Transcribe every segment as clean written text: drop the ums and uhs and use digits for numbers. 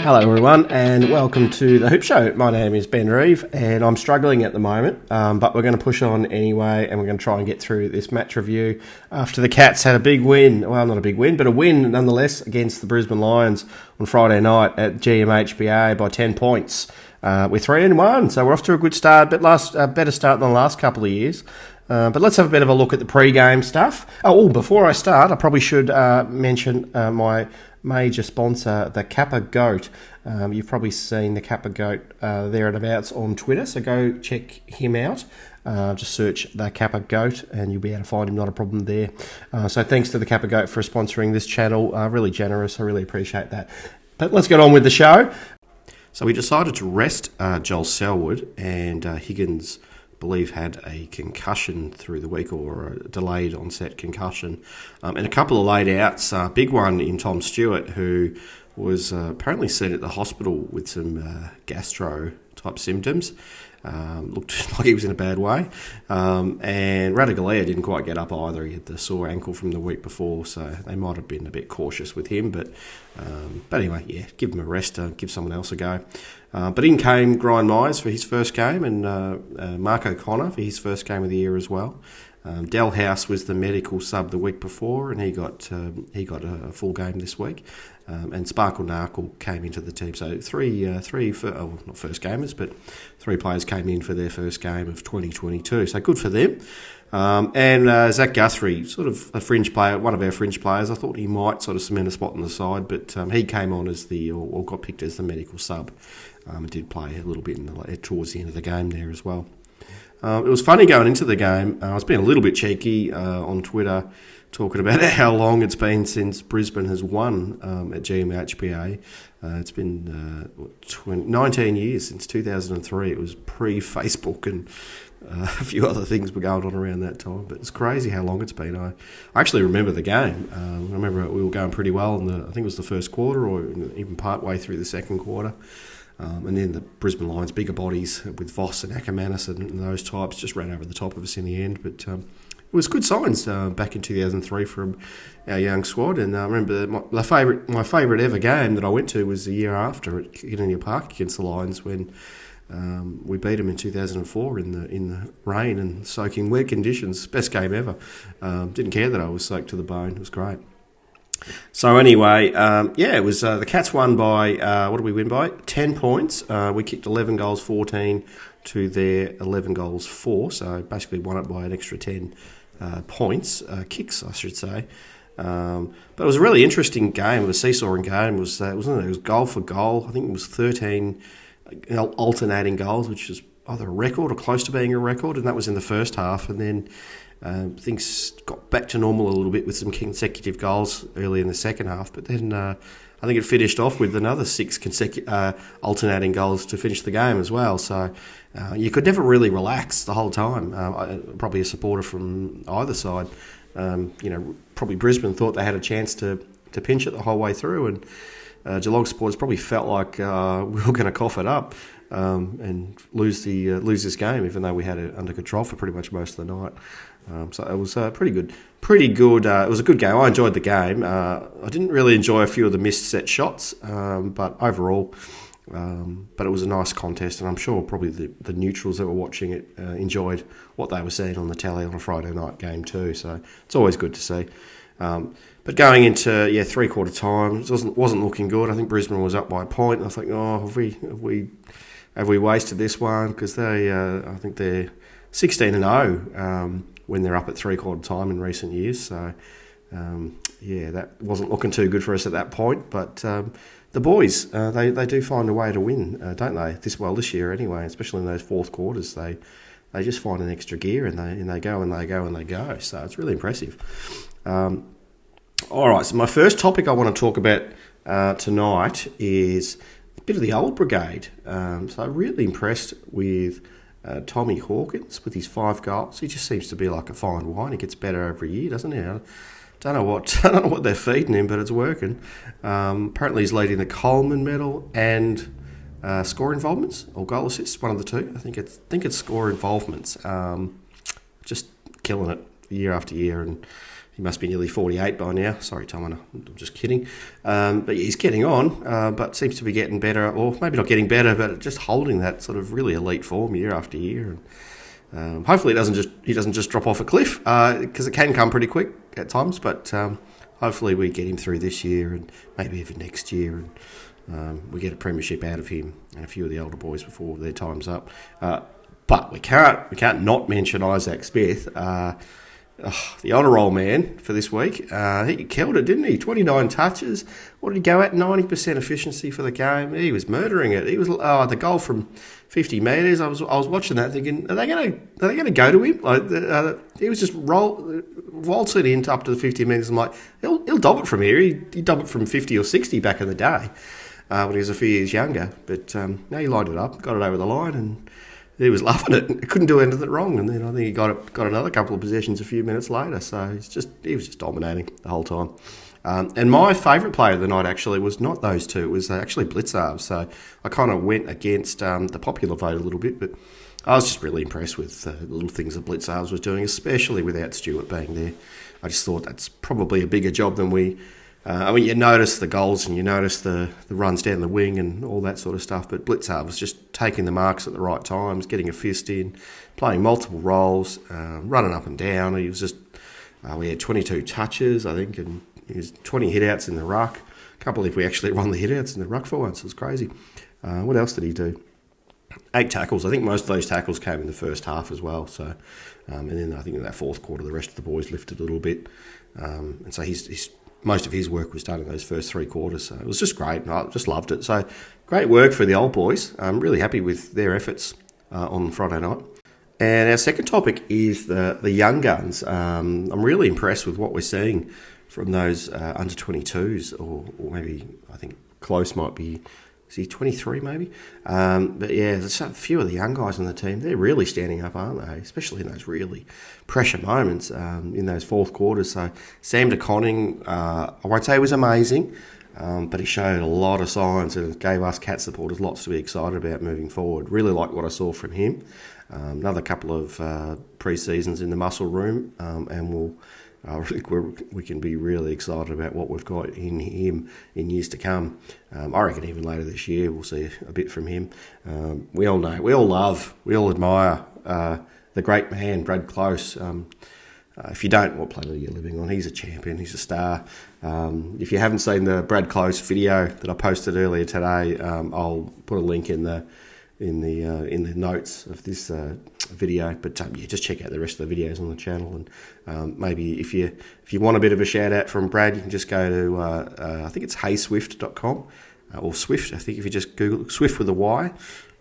Hello everyone and welcome to the Hoop Show. My name is Ben Reeve and I'm struggling at the moment, but we're going to push on anyway and we're going to try and get through this match review after the Cats had a big win, well not a big win, but a win nonetheless against the Brisbane Lions on Friday night at GMHBA by 10 points. We're 3-1, so we're off to a good start, but better start than the last couple of years. But let's have a bit of a look at the pre-game stuff. Before I start, I probably should mention my major sponsor, the Kappa Goat. You've probably seen the Kappa Goat there and abouts on Twitter, so go check him out. Just search the Kappa Goat and you'll be able to find him, not a problem there. So thanks to the Kappa Goat for sponsoring this channel. Really generous, I really appreciate that. But let's get on with the show. So we decided to rest Joel Selwood, and Higgins, I believe, had a concussion through the week, or a delayed onset concussion, and a couple of laid outs. Big one in Tom Stewart, who was apparently seen at the hospital with some gastro type symptoms. Looked like he was in a bad way. And Radigalea didn't quite get up either. He had the sore ankle from the week before, so they might have been a bit cautious with him. But anyway, yeah, give him a rest, give someone else a go. But in came Brian Myers for his first game, and Mark O'Connor for his first game of the year as well. Del House was the medical sub the week before, and he got a full game this week. And Sparkle Narkle came into the team. So not first gamers, but three players came in for their first game of 2022. So good for them. And Zach Guthrie, sort of a fringe player, one of our fringe players. I thought he might sort of cement a spot on the side, but he came on as or got picked as the medical sub. And did play a little bit towards the end of the game there as well. It was funny going into the game. I was being a little bit cheeky on Twitter, talking about how long it's been since Brisbane has won at GMHBA. It's been 19 years, since 2003. It was pre-Facebook, and a few other things were going on around that time. But it's crazy how long it's been. I actually remember the game. I remember we were going pretty well I think it was the first quarter, or even part way through the second quarter. And then the Brisbane Lions, bigger bodies with Voss and Ackermanis and those types, just ran over the top of us in the end. But it was good signs back in 2003 from our young squad. And I remember my favourite ever game that I went to was the year after at Kardinia Park against the Lions, when we beat them in 2004 in the rain and soaking wet conditions. Best game ever. Didn't care that I was soaked to the bone. It was great. So anyway, it was the Cats won by, what did we win by? 10 points. We kicked 11 goals, 14 to their 11 goals, 4. So basically won it by an extra 10 points, kicks, I should say. But it was a really interesting game. It was a seesawing game. It was goal for goal. I think it was 13 alternating goals, which is either a record or close to being a record, and that was in the first half. And then things got back to normal a little bit with some consecutive goals early in the second half, but then I think it finished off with another 6 alternating goals to finish the game as well. So you could never really relax the whole time. Probably a supporter from either side. Probably Brisbane thought they had a chance to pinch it the whole way through, and Geelong supporters probably felt like we were going to cough it up and lose this game, even though we had it under control for pretty much most of the night. So it was pretty good. It was a good game. I enjoyed the game. I didn't really enjoy a few of the missed set shots, but overall, but it was a nice contest, and I'm sure probably the neutrals that were watching it enjoyed what they were seeing on the telly on a Friday night game too. So it's always good to see. But going into three-quarter time, it wasn't looking good. I think Brisbane was up by a point. And I think, have we wasted this one? Because I think they're 16-0 when they're up at three-quarter time in recent years. So that wasn't looking too good for us at that point. But the boys, they do find a way to win, don't they? This year anyway, especially in those fourth quarters, they just find an extra gear and they go and they go and they go. So it's really impressive. All right, so my first topic I want to talk about tonight is a bit of the old brigade. So I'm really impressed with Tommy Hawkins with his 5 goals. He just seems to be like a fine wine. He gets better every year, doesn't he? I don't know what they're feeding him, but it's working. Apparently he's leading the Coleman medal and score involvements or goal assists, one of the two. I think it's score involvements. Just killing it year after year, and He must be nearly 48 by now. Sorry, Tom, I'm just kidding. But yeah, he's getting on, but seems to be getting better, or maybe not getting better, but just holding that sort of really elite form year after year. And hopefully he doesn't just drop off a cliff, because it can come pretty quick at times. But hopefully we get him through this year and maybe even next year, and we get a premiership out of him and a few of the older boys before their time's up. But we can't not mention Isaac Smith. The honour roll man for this week. He killed it, didn't he? 29 touches. What did he go at? 90% efficiency for the game. He was murdering it. He was the goal from 50 metres. I was watching that thinking, are they going to go to him? Like he was just waltzing in up to the 50 metres. I'm like, he'll dob it from here. He dobbed it from 50 or 60 back in the day when he was a few years younger. But no, he lined it up, got it over the line, and he was loving it. He couldn't do anything wrong, and then I think he got another couple of possessions a few minutes later. So he was just dominating the whole time. And my favourite player of the night actually was not those two. It was actually Blitzarves. So I kind of went against the popular vote a little bit, but I was just really impressed with the little things that Blitzarves was doing, especially without Stewart being there. I just thought that's probably a bigger job than we. You notice the goals and you notice the runs down the wing and all that sort of stuff, but Blitzard was just taking the marks at the right times, getting a fist in, playing multiple roles, running up and down. He was just, we had 22 touches, I think, and he was 20 hit-outs in the ruck. Can't believe we actually run the hit-outs in the ruck for once. It was crazy. What else did he do? 8 tackles. I think most of those tackles came in the first half as well. So, and then I think in that fourth quarter, the rest of the boys lifted a little bit. And so he's most of his work was done in those first 3 quarters. So it was just great, and I just loved it. So great work for the old boys. I'm really happy with their efforts on Friday night. And our second topic is the young guns. I'm really impressed with what we're seeing from those under 22s, or maybe I think Close might be, is he 23 maybe? But yeah, there's a few of the young guys on the team. They're really standing up, aren't they? Especially in those really pressure moments in those fourth quarters. So Sam de Conning, I won't say he was amazing, but he showed a lot of signs and gave us Cat supporters lots to be excited about moving forward. Really like what I saw from him. Another couple of pre-seasons in the muscle room, and I think we can be really excited about what we've got in him in years to come. I reckon even later this year we'll see a bit from him. We all know, we all admire the great man, Brad Close. If you don't, what planet are you living on? He's a champion, he's a star. If you haven't seen the Brad Close video that I posted earlier today, I'll put a link in the notes of this video, but just check out the rest of the videos on the channel, and maybe if you want a bit of a shout out from Brad, you can just go to I think it's heyswift.com or Swift. I think if you just Google Swift with a Y,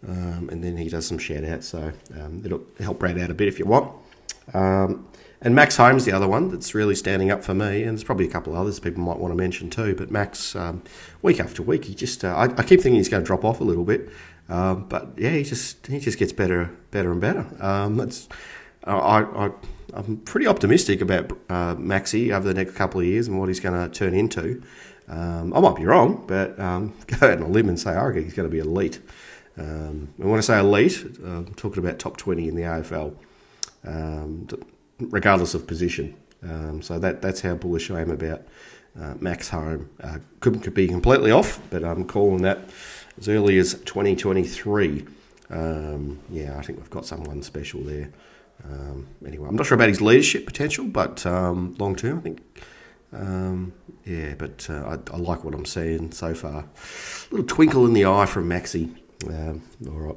and then he does some shout outs, so it'll help Brad out a bit if you want. And Max Holmes, the other one that's really standing up for me, and there's probably a couple of others people might want to mention too. But Max, week after week, he just I keep thinking he's going to drop off a little bit. But yeah, he just gets better and better. I'm pretty optimistic about Maxi over the next couple of years and what he's going to turn into. I might be wrong, but go out on a limb and say I reckon he's going to be elite. And when I say elite, I'm talking about top 20 in the AFL, regardless of position. So that's how bullish I am about Max Home. Could be completely off, but I'm calling that as early as 2023. I think we've got someone special there. Anyway, I'm not sure about his leadership potential, but long term, I think. I like what I'm seeing so far. A little twinkle in the eye from Maxi. All right.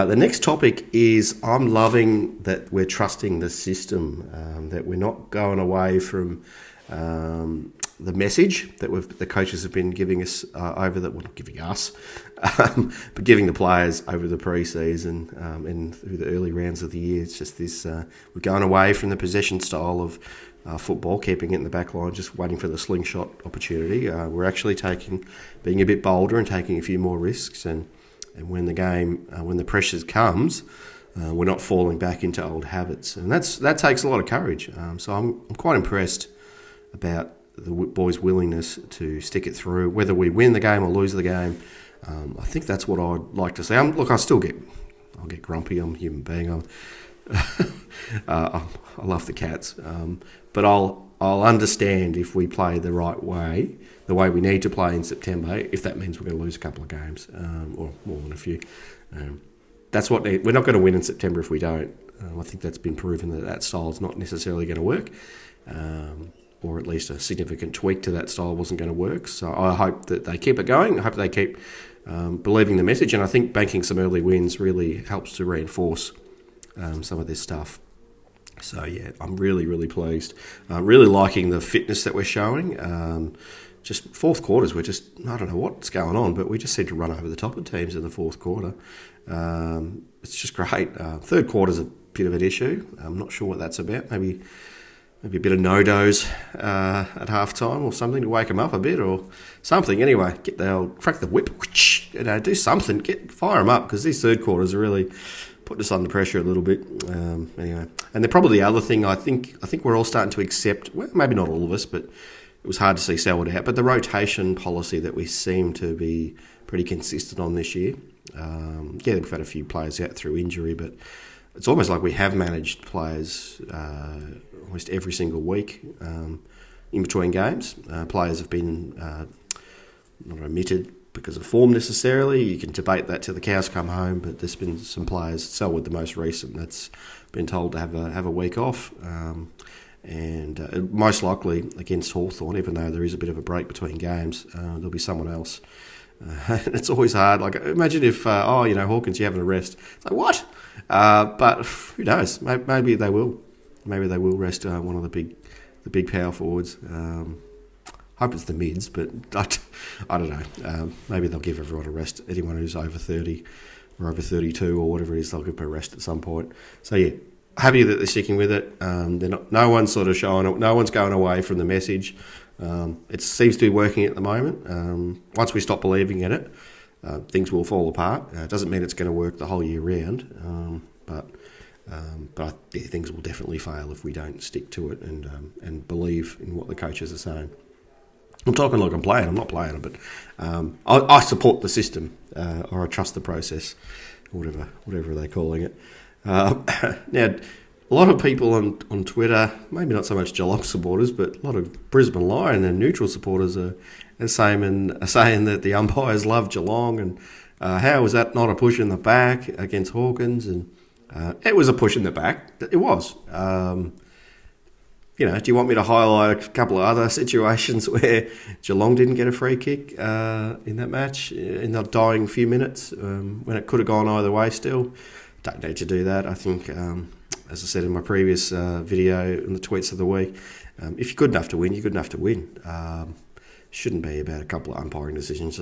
The next topic is I'm loving that we're trusting the system, that we're not going away from the message that the coaches have been giving us not giving us, but giving the players over the pre-season and through the early rounds of the year. It's just this, we're going away from the possession style of football, keeping it in the back line, just waiting for the slingshot opportunity. We're actually being a bit bolder and taking a few more risks, and when the pressure comes, we're not falling back into old habits, and that takes a lot of courage. So I'm quite impressed about the boys' willingness to stick it through, whether we win the game or lose the game. I think that's what I'd like to see. I'll get grumpy. I'm a human being. I love the Cats, but I'll I'll understand if we play the right way, the way we need to play in September, if that means we're going to lose a couple of games, or more than a few. That's what we're not going to win in September if we don't. I think that's been proven that style is not necessarily going to work, or at least a significant tweak to that style wasn't going to work. So I hope that they keep it going. I hope they keep believing the message, and I think banking some early wins really helps to reinforce some of this stuff. So yeah, I'm really, really pleased. Really liking the fitness that we're showing. Just fourth quarters, I don't know what's going on, but we just seem to run over the top of teams in the fourth quarter. It's just great. Third quarter's a bit of an issue. I'm not sure what that's about. Maybe a bit of no-dos at halftime or something to wake them up a bit or something. Anyway, get the old, crack the whip, do something, fire them up, because these third quarters are really putting us under pressure a little bit. Anyway, and they're probably the other thing I think we're all starting to accept, well, maybe not all of us, but it was hard to see Selwood out, but the rotation policy that we seem to be pretty consistent on this year. Yeah, we've had a few players out through injury, but it's almost like we have managed players almost every single week in between games. Players have been not omitted because of form necessarily. You can debate that till the cows come home, but there's been some players, Selwood the most recent, that's been told to have a week off. And most likely against Hawthorn, even though there is a bit of a break between games, there'll be someone else. It's always hard. Like, imagine if, Hawkins, you have a rest. It's like, what? But who knows? Maybe they will. Maybe they will rest one of the big power forwards. Hope it's the mids, but I don't know. Maybe they'll give everyone a rest. Anyone who's over 30 or over 32 or whatever it is, they'll give them a rest at some point. So yeah, happy that they're sticking with it. No one's sort of showing. No one's going away from the message. It seems to be working at the moment. Once we stop believing in it, things will fall apart. It doesn't mean it's going to work the whole year round, but things will definitely fail if we don't stick to it and believe in what the coaches are saying. I'm talking like I'm playing. I'm not playing it, but I support the system, or I trust the process, whatever they're calling it. Now, a lot of people on Twitter, maybe not so much Geelong supporters, but a lot of Brisbane Lions and neutral supporters are saying that the umpires love Geelong, and how was that not a push in the back against Hawkins? And it was a push in the back. It was. Do you want me to highlight a couple of other situations where Geelong didn't get a free kick in that match in the dying few minutes when it could have gone either way still? Don't need to do that. I think, as I said in my previous video in the tweets of the week, if you're good enough to win, you're good enough to win. Shouldn't be about a couple of umpiring decisions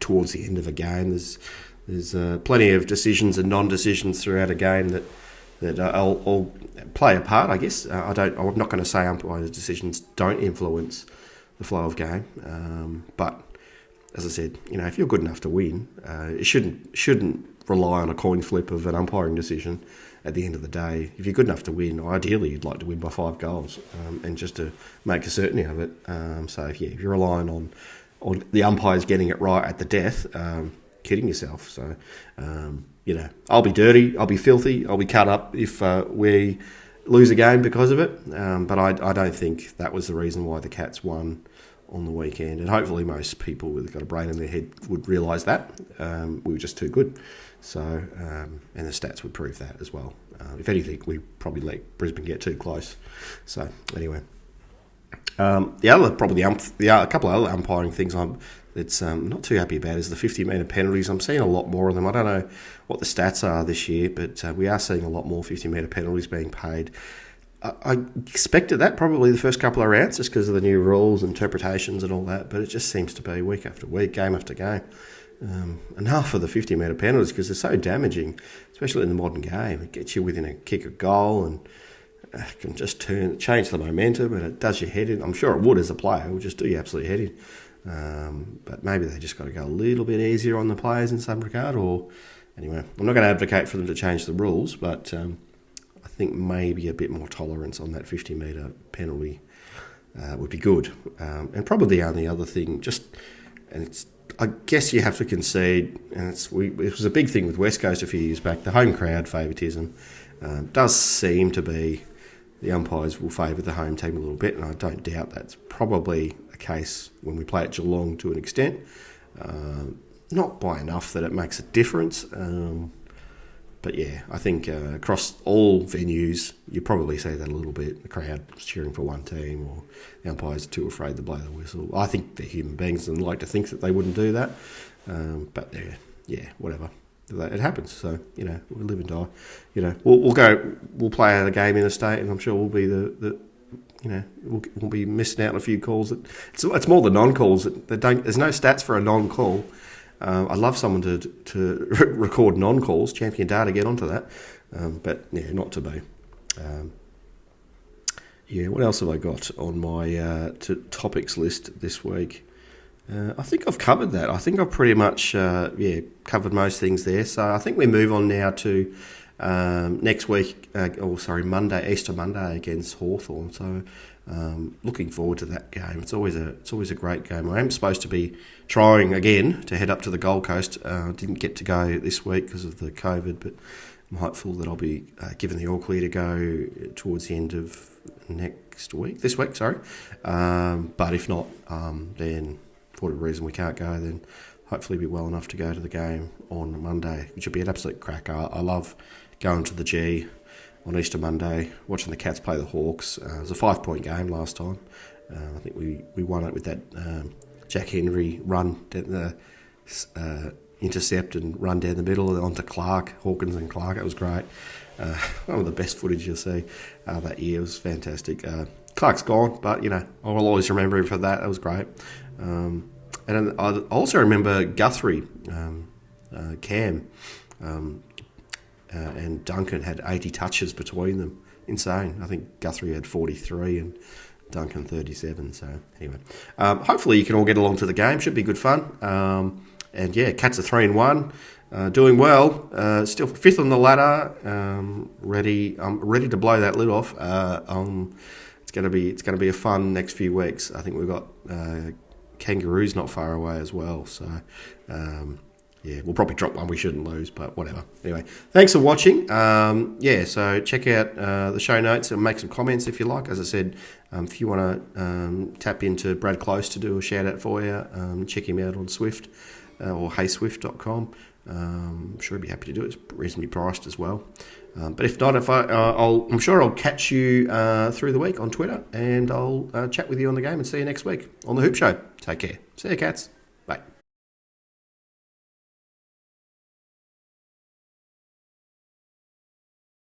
towards the end of a game. There's plenty of decisions and non-decisions throughout a game that all play a part, I guess. I'm not going to say umpire decisions don't influence the flow of game, but as I said, if you're good enough to win, it shouldn't rely on a coin flip of an umpiring decision. At the end of the day, if you're good enough to win, ideally you'd like to win by 5 goals, and just to make a certainty of it. So yeah, if you're relying on the umpires getting it right at the death, kidding yourself. So I'll be dirty, I'll be filthy, I'll be cut up if we lose a game because of it. But I don't think that was the reason why the Cats won on the weekend. And hopefully most people with got a brain in their head would realise that. We were just too good. So, and the stats would prove that as well. If anything, we probably let Brisbane get too close. So, anyway. A couple of other umpiring things I'm not too happy about is the 50-metre penalties. I'm seeing a lot more of them. I don't know what the stats are this year, but we are seeing a lot more 50-metre penalties being paid. I expected that probably the first couple of rounds just because of the new rules, interpretations and all that, but it just seems to be week after week, game after game. Enough of the 50-metre penalties because they're so damaging, especially in the modern game. It gets you within a kick of goal and can just change the momentum, and it does your head in. I'm sure it would as a player. It would just do you absolutely head in. But maybe they just got to go a little bit easier on the players in some regard. Or anyway, I'm not going to advocate for them to change the rules, but I think maybe a bit more tolerance on that 50-metre penalty would be good. And probably the only other thing, I guess you have to concede, and it was a big thing with West Coast a few years back, the home crowd favouritism does seem to be the umpires will favour the home team a little bit, and I don't doubt that's probably the case when we play at Geelong to an extent. Not by enough that it makes a difference. But yeah, I think across all venues, you probably see that a little bit. The crowd cheering for one team, or the umpires are too afraid to blow the whistle. I think they're human beings and like to think that they wouldn't do that. But yeah, whatever. It happens. So, we live and die. We'll play out a game in the state, and I'm sure we'll be we'll be missing out on a few calls. It's more the non-calls. There's no stats for a non-call. I'd love someone to record non-calls, champion data, get onto that. But yeah, not to be. What else have I got on my topics list this week? I think I've covered that. I think I've pretty much covered most things there. So I think we move on now to next week, Monday, Easter Monday against Hawthorn. So looking forward to that game. It's always a great game. I am supposed to be trying again to head up to the Gold Coast. Didn't get to go this week because of the COVID, but I'm hopeful that I'll be given the all clear to go towards the end of this week. But if not, then for whatever reason we can't go, then hopefully be well enough to go to the game on Monday, which will be an absolute cracker. I love going to the G on Easter Monday, watching the Cats play the Hawks. It was a 5-point game last time. I think we won it with that Jack Henry run, intercept and run down the middle onto Hawkins and Clark. It was great. One of the best footage you'll see that year. It was fantastic. Clark's gone, but I'll always remember him for that. That was great. And I also remember Guthrie, Cam, and Duncan had 80 touches between them. Insane. I think Guthrie had 43 and Duncan 37. So anyway, hopefully you can all get along to the game. Should be good fun. And yeah, Cats are 3-1, doing well. Still fifth on the ladder. Ready to blow that lid off. It's gonna be a fun next few weeks. I think we've got Kangaroos not far away as well. So we'll probably drop one we shouldn't lose, but whatever. Anyway, thanks for watching. So check out the show notes and make some comments if you like. As I said, if you want to tap into Brad Close to do a shout out for you, check him out on Swift or heyswift.com. I'm sure he'd be happy to do it. It's reasonably priced as well. But if not, I'm sure I'll catch you through the week on Twitter, and I'll chat with you on the game and see you next week on The Hoop Show. Take care. See you, Cats.